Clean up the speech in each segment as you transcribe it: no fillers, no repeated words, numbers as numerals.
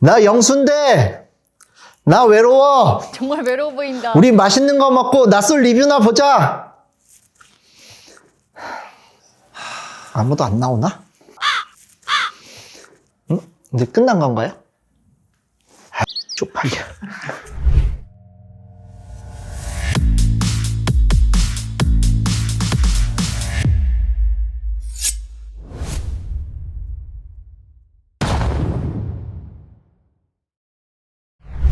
나 영수인데 나 외로워. 정말 외로워 보인다. 우리 맛있는 거 먹고 낯설 리뷰나 보자. 아무도 안 나오나? 응? 이제 끝난 건가요? 쪽팔려.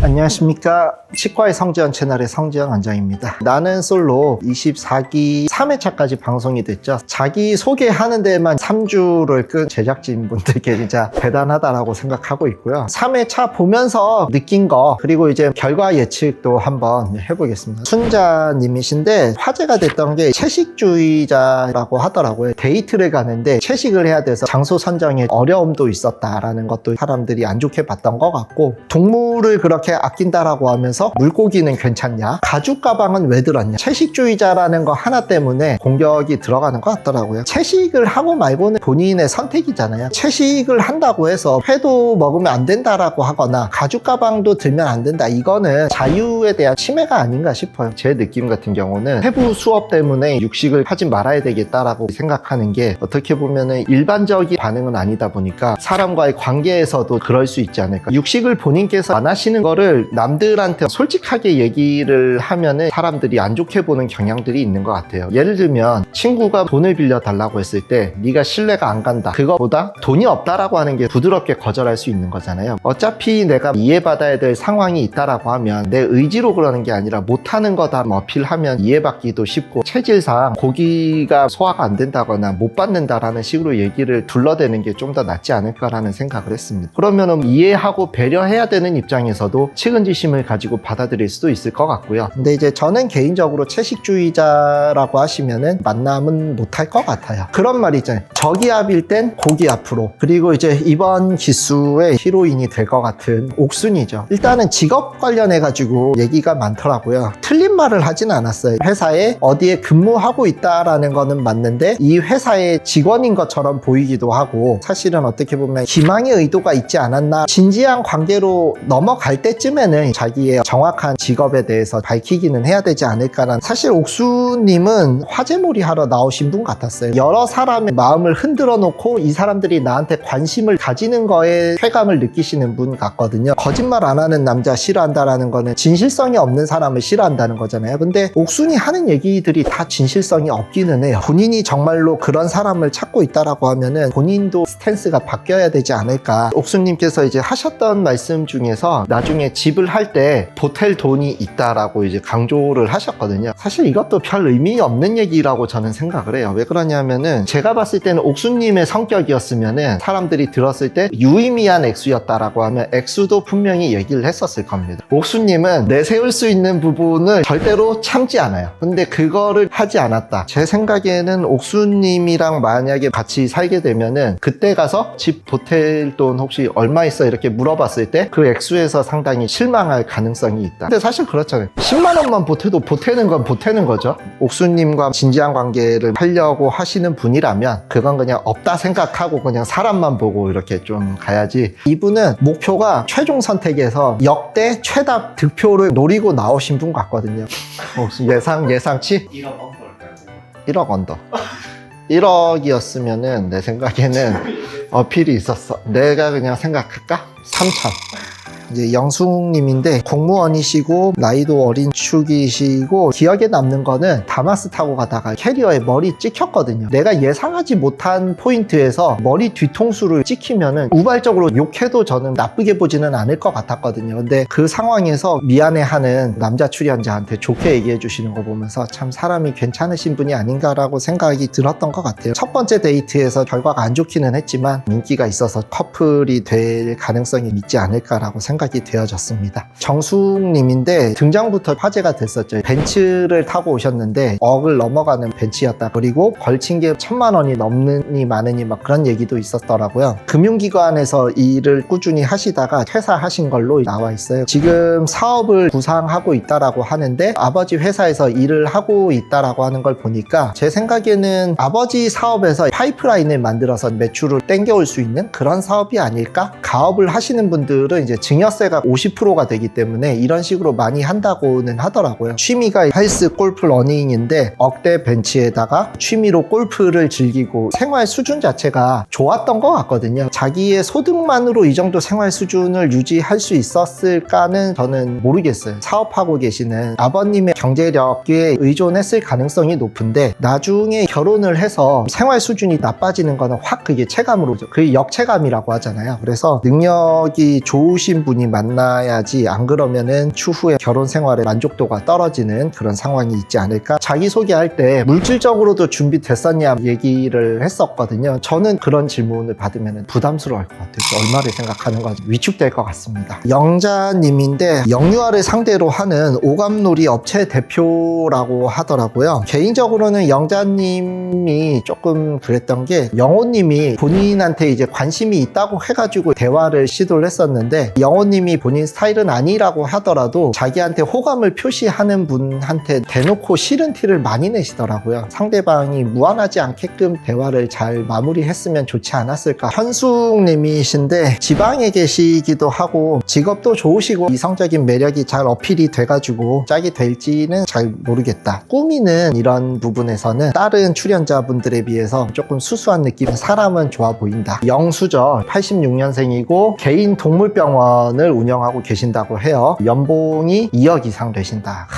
안녕하십니까. 치과의 성지현 채널의 성지현 원장입니다. 나는 솔로 24기 3회차까지 방송이 됐죠. 자기 소개하는 데만 3주를 끈 제작진분들께 진짜 대단하다라고 생각하고 있고요. 3회차 보면서 느낀 거, 그리고 이제 결과 예측도 한번 해보겠습니다. 순자님이신데 화제가 됐던 게 채식주의자라고 하더라고요. 데이트를 가는데 채식을 해야 돼서 장소 선정에 어려움도 있었다라는 것도 사람들이 안 좋게 봤던 것 같고, 동물을 그렇게 아낀다라고 하면서 물고기는 괜찮냐? 가죽 가방은 왜 들었냐? 채식주의자라는 거 하나 때문에 공격이 들어가는 것 같더라고요. 채식을 하고 말고는 본인의 선택이잖아요. 채식을 한다고 해서 회도 먹으면 안 된다라고 하거나 가죽 가방도 들면 안 된다, 이거는 자유에 대한 침해가 아닌가 싶어요. 제 느낌 같은 경우는 해부 수업 때문에 육식을 하지 말아야 되겠다라고 생각하는 게 어떻게 보면은 일반적인 반응은 아니다 보니까 사람과의 관계에서도 그럴 수 있지 않을까. 육식을 본인께서 안 하시는 거를 남들한테 솔직하게 얘기를 하면은 사람들이 안 좋게 보는 경향들이 있는 것 같아요. 예를 들면 친구가 돈을 빌려 달라고 했을 때 네가 신뢰가 안 간다, 그거보다 돈이 없다라고 하는 게 부드럽게 거절할 수 있는 거잖아요. 어차피 내가 이해받아야 될 상황이 있다라고 하면 내 의지로 그러는 게 아니라 못하는 거다 어필하면 이해받기도 쉽고, 체질상 고기가 소화가 안 된다거나 못 받는다라는 식으로 얘기를 둘러대는 게 좀 더 낫지 않을까라는 생각을 했습니다. 그러면은 이해하고 배려해야 되는 입장에서도 측은지심을 가지고 받아들일 수도 있을 것 같고요. 근데 이제 저는 개인적으로 채식주의자라고 하시면은 만남은 못할 것 같아요. 그런 말이 있잖아요. 저기압일 땐 고기압으로. 그리고 이제 이번 기수의 히로인이 될 것 같은 옥순이죠. 일단은 직업 관련해 가지고 얘기가 많더라고요. 틀린 말을 하진 않았어요. 회사에 어디에 근무하고 있다라는 거는 맞는데 이 회사의 직원인 것처럼 보이기도 하고, 사실은 어떻게 보면 기망의 의도가 있지 않았나, 진지한 관계로 넘어갈 때쯤에는 자기의 정확한 직업에 대해서 밝히기는 해야 되지 않을까라는. 사실 옥수님은 화제몰이 하러 나오신 분 같았어요. 여러 사람의 마음을 흔들어 놓고 이 사람들이 나한테 관심을 가지는 거에 쾌감을 느끼시는 분 같거든요. 거짓말 안 하는 남자 싫어한다라는 거는 진실성이 없는 사람을 싫어한다는 거잖아요. 근데 옥순이 하는 얘기들이 다 진실성이 없기는 해요. 본인이 정말로 그런 사람을 찾고 있다라고 하면은 본인도 스탠스가 바뀌어야 되지 않을까. 옥순님께서 이제 하셨던 말씀 중에서 나중에 집을 할 때 보탤 돈이 있다라고 이제 강조를 하셨거든요. 사실 이것도 별 의미 없는 얘기라고 저는 생각을 해요. 왜 그러냐면은 제가 봤을 때는 옥수님의 성격이었으면은 사람들이 들었을 때 유의미한 액수였다라고 하면 액수도 분명히 얘기를 했었을 겁니다. 옥수님은 내세울 수 있는 부분을 절대로 참지 않아요. 근데 그거를 하지 않았다. 제 생각에는 옥수님이랑 만약에 같이 살게 되면은 그때 가서 집 보탤 돈 혹시 얼마 있어 이렇게 물어봤을 때 그 액수에서 상당히 실망할 가능성이 있다. 근데 사실 그렇잖아요. 10만 원만 보태도 보태는 건 보태는 거죠. 옥수님과 진지한 관계를 하려고 하시는 분이라면 그건 그냥 없다 생각하고 그냥 사람만 보고 이렇게 좀 가야지. 이분은 목표가 최종 선택에서 역대 최다 득표를 노리고 나오신 분 같거든요. 예상치? 1억 언더. 1억이었으면은 내 생각에는 어필이 있었어. 내가 그냥 생각할까? 3천. 이제 영숙님인데 공무원이시고 나이도 어린 축이시고, 기억에 남는 거는 다마스 타고 가다가 캐리어에 머리 찍혔거든요. 내가 예상하지 못한 포인트에서 머리 뒤통수를 찍히면은 우발적으로 욕해도 저는 나쁘게 보지는 않을 것 같았거든요. 근데 그 상황에서 미안해하는 남자 출연자한테 좋게 얘기해 주시는 거 보면서 참 사람이 괜찮으신 분이 아닌가라고 생각이 들었던 것 같아요. 첫 번째 데이트에서 결과가 안 좋기는 했지만 인기가 있어서 커플이 될 가능성이 있지 않을까라고 생각이 되어졌습니다. 정숙님인데 등장부터 화제 화제가 됐었죠. 벤츠를 타고 오셨는데 억을 넘어가는 벤츠였다. 그리고 걸친 게 1,000만 원이 넘느니 마느니 막 그런 얘기도 있었더라고요. 금융기관에서 일을 꾸준히 하시다가 퇴사하신 걸로 나와 있어요. 지금 사업을 구상하고 있다라고 하는데 아버지 회사에서 일을 하고 있다라고 하는 걸 보니까 제 생각에는 아버지 사업에서 파이프라인을 만들어서 매출을 땡겨올 수 있는 그런 사업이 아닐까? 가업을 하시는 분들은 이제 증여세가 50%가 되기 때문에 이런 식으로 많이 한다고는 하더라고요. 취미가 헬스, 골프, 러닝인데 억대 벤치에다가 취미로 골프를 즐기고 생활 수준 자체가 좋았던 것 같거든요. 자기의 소득만으로 이 정도 생활 수준을 유지할 수 있었을까는 저는 모르겠어요. 사업하고 계시는 아버님의 경제력에 의존했을 가능성이 높은데 나중에 결혼을 해서 생활 수준이 나빠지는 거는 확 그게 체감으로 오죠. 그게 역체감이라고 하잖아요. 그래서 능력이 좋으신 분이 만나야지 안 그러면은 추후에 결혼 생활의 만족도가 떨어지는 그런 상황이 있지 않을까. 자기소개할 때 물질적으로도 준비됐었냐 얘기를 했었거든요. 저는 그런 질문을 받으면 부담스러울 것 같아요. 얼마를 생각하는 건지 위축될 것 같습니다. 영자님인데 영유아를 상대로 하는 오감놀이 업체 대표라고 하더라고요. 개인적으로는 영자님이 조금 그랬던 게 영호님이 본인한테 이제 관심이 있다고 해가지고 대화를 시도를 했었는데 영호님이 본인 스타일은 아니라고 하더라도 자기한테 호감을 표시하는 분한테 대놓고 싫은 티를 많이 내시더라고요. 상대방이 무안하지 않게끔 대화를 잘 마무리했으면 좋지 않았을까. 현숙님이신데 지방에 계시기도 하고 직업도 좋으시고 이성적인 매력이 잘 어필이 돼가지고 짝이 될지는 잘 모르겠다. 꾸미는 이런 부분에서는 다른 출연자분들에 비해서 조금 수수한 느낌. 사람은 좋아 보인다. 영수죠. 86년생이고 개인 동물병원을 운영하고 계신다고 해요. 연봉이 2억 이상 되신다.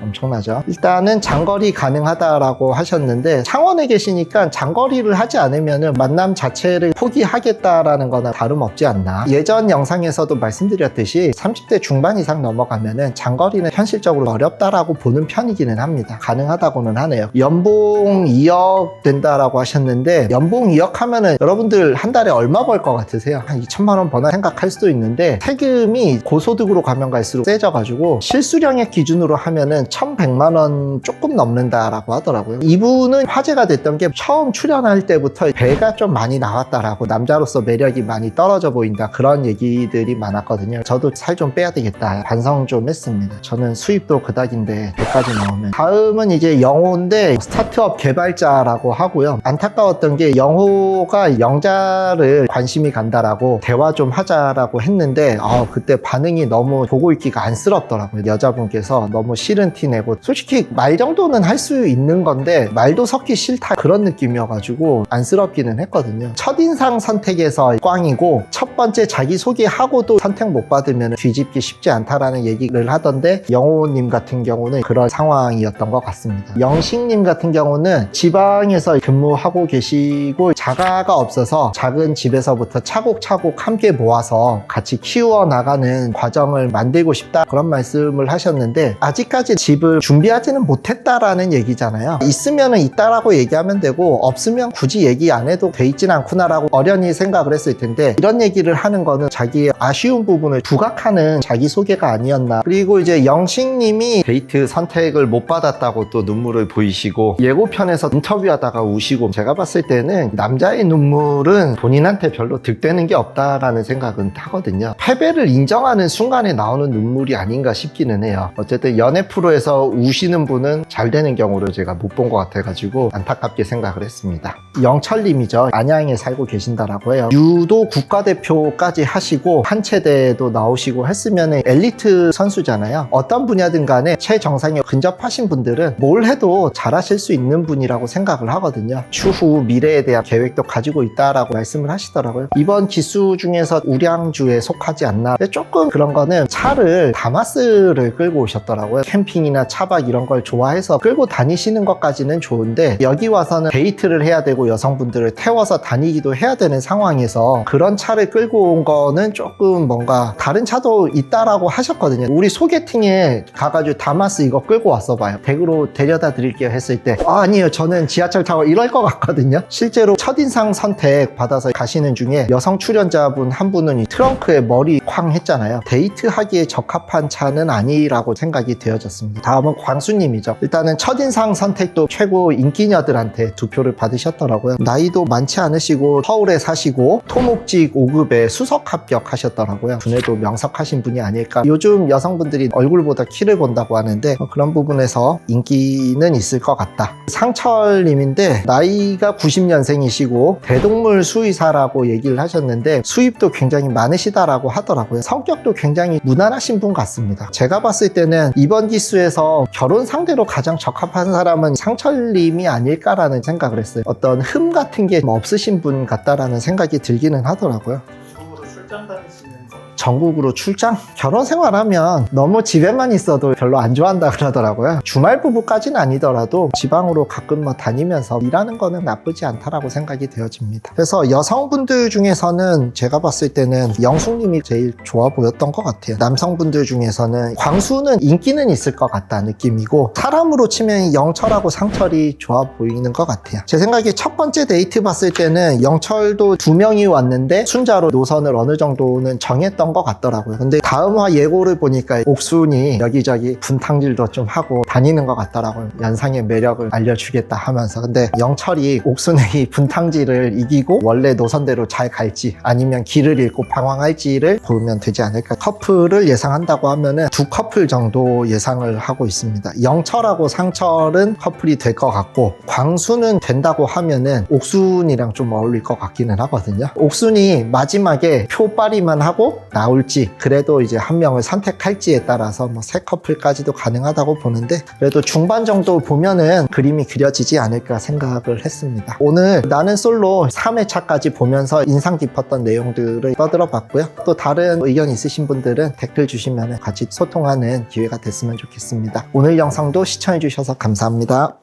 엄청나죠. 일단은 장거리 가능하다라고 하셨는데 창원에 계시니까 장거리를 하지 않으면 만남 자체를 포기하겠다라는 거나 다름없지 않나. 예전 영상에서도 말씀드렸듯이 30대 중반 이상 넘어가면은 장거리는 현실적으로 어렵다라고 보는 편이기는 합니다. 가능하다고는 하네요. 연봉 2억 된다라고 하셨는데 연봉 2억 하면은 여러분들 한 달에 얼마 벌 것 같으세요? 한 2천만 원 버나 생각할 수도 있는데 세금이 고소득으로 가면 갈수록 세져가지고 실수령액 기준으로 하면은 1,100만 원 조금 넘는다라고 하더라고요. 이분은 화제가 됐던 게 처음 출연할 때부터 배가 좀 많이 나왔다라고 남자로서 매력이 많이 떨어져 보인다 그런 얘기들이 많았거든요. 저도 살 좀 빼야 되겠다 반성 좀 했습니다. 저는 수입도 그닥인데 배까지 나오면. 다음은 이제 영호인데 스타트업 개발자라고 하고요. 안타까웠던 게 영호가 영자를 관심이 간다라고 대화 좀 하자라고 했는데 그때 반응이 너무 보고 있기가 안쓰럽더라고요. 여자분께서 너무 싫은 티 내고 솔직히 말 정도는 할 수 있는 건데 말도 섞기 싫다 그런 느낌이어가지고 안쓰럽기는 했거든요. 첫인상 선택에서 꽝이고 첫 번째 자기소개하고도 선택 못 받으면 뒤집기 쉽지 않다라는 얘기를 하던데 영호님 같은 경우는 그런 상황이었던 것 같습니다. 영식님 같은 경우는 지방에서 근무하고 계시고 자가가 없어서 작은 집에서부터 차곡차곡 함께 모아서 같이 키워나가는 과정을 만들고 싶다 그런 말씀을 하셨는데 아직까지 집을 준비하지는 못했다라는 얘기잖아요. 있으면 있다라고 얘기하면 되고 없으면 굳이 얘기 안 해도 돼 있진 않구나라고 어련히 생각을 했을 텐데 이런 얘기를 하는 거는 자기의 아쉬운 부분을 부각하는 자기소개가 아니었나. 그리고 이제 영식님이 데이트 선택을 못 받았다고 또 눈물을 보이시고 예고편에서 인터뷰하다가 우시고 제가 봤을 때는 남자의 눈물은 본인한테 별로 득되는 게 없다라는 생각은 하거든요. 패배를 인정하는 순간에 나오는 눈물이 아닌가 싶기는 해요. 어쨌든 연애 프로에서 우시는 분은 잘 되는 경우를 제가 못 본 것 같아가지고 안타깝게 생각을 했습니다. 영철님이죠. 안양에 살고 계신다라고 해요. 유도 국가대표까지 하시고 한체대도 나오시고 했으면 엘리트 선수잖아요. 어떤 분야든 간에 최정상에 근접하신 분들은 뭘 해도 잘하실 수 있는 분이라고 생각을 하거든요. 추후 미래에 대한 계획도 가지고 있다라고 말씀을 하시더라고요. 이번 기수 중에서 우량주에 속하지 않나. 근데 조금 그런 거는 차를 다마스를 끌고 오셨더라고요. 캠핑이나 차박 이런 걸 좋아해서 끌고 다니시는 것까지는 좋은데 여기 와서는 데이트를 해야 되고 여성분들을 태워서 다니기도 해야 되는 상황에서 그런 차를 끌고 온 거는 조금 뭔가 남자친구가 다른 차도 있다라고 하셨거든요. 우리 소개팅에 가가지고 다마스 이거 끌고 왔어 봐요. 댁으로 데려다 드릴게요 했을 때 아니요 저는 지하철 타고 이럴 것 같거든요. 실제로 첫인상 선택 받아서 가시는 중에 여성 출연자분 한 분은 이 트렁크에 머리 쾅 했잖아요. 데이트하기에 적합한 차는 아니라고 생각이 되어졌습니다. 다음은 광수님이죠. 일단은 첫인상 선택도 최고 인기녀들한테 두 표를 받으셨더라고요. 나이도 많지 않으시고 서울에 사시고 토목직 5급에 수석 합격하셨더라고요. 두뇌도 명석하신 분이 아닐까. 요즘 여성분들이 얼굴보다 키를 본다고 하는데 그런 부분에서 인기는 있을 것 같다. 상철님인데 나이가 90년생이시고 대동물 수의사라고 얘기를 하셨는데 수입도 굉장히 많으시다라고 하더라고요. 성격도 굉장히 무난하신 분 같습니다. 제가 봤을 때는 이번 기수에서 결혼 상대로 가장 적합한 사람은 상철님이 아닐까라는 생각을 했어요. 어떤 흠 같은 게 없으신 분 같다라는 생각이 들기는 하더라고요. 전국으로 출장 다니시는 거 전국으로 출장? 결혼 생활하면 너무 집에만 있어도 별로 안 좋아한다 그러더라고요. 주말 부부까지는 아니더라도 지방으로 가끔 다니면서 일하는 거는 나쁘지 않다라고 생각이 되어집니다. 그래서 여성분들 중에서는 제가 봤을 때는 영숙님이 제일 좋아 보였던 것 같아요. 남성분들 중에서는 광수는 인기는 있을 것 같다 느낌이고 사람으로 치면 영철하고 상철이 좋아 보이는 것 같아요. 제 생각에 첫 번째 데이트 봤을 때는 영철도 2명이 왔는데 순자로 노선을 어느 정도는 정했던 것 같더라고요. 근데 다음화 예고를 보니까 옥순이 여기저기 분탕질도 좀 하고 다니는 것 같더라고요. 연상의 매력을 알려주겠다 하면서. 근데 영철이 옥순의 이 분탕질을 이기고 원래 노선대로 잘 갈지 아니면 길을 잃고 방황할지를 보면 되지 않을까. 커플을 예상한다고 하면은 2커플 정도 예상을 하고 있습니다. 영철하고 상철은 커플이 될 것 같고 광수는 된다고 하면은 옥순이랑 좀 어울릴 것 같기는 하거든요. 옥순이 마지막에 표빨이만 하고 나올지 그래도 이제 한 명을 선택할지에 따라서 3커플까지도 가능하다고 보는데 그래도 중반 정도 보면은 그림이 그려지지 않을까 생각을 했습니다. 오늘 나는 솔로 3회차까지 보면서 인상 깊었던 내용들을 떠들어 봤고요. 또 다른 의견 있으신 분들은 댓글 주시면 같이 소통하는 기회가 됐으면 좋겠습니다. 오늘 영상도 시청해 주셔서 감사합니다.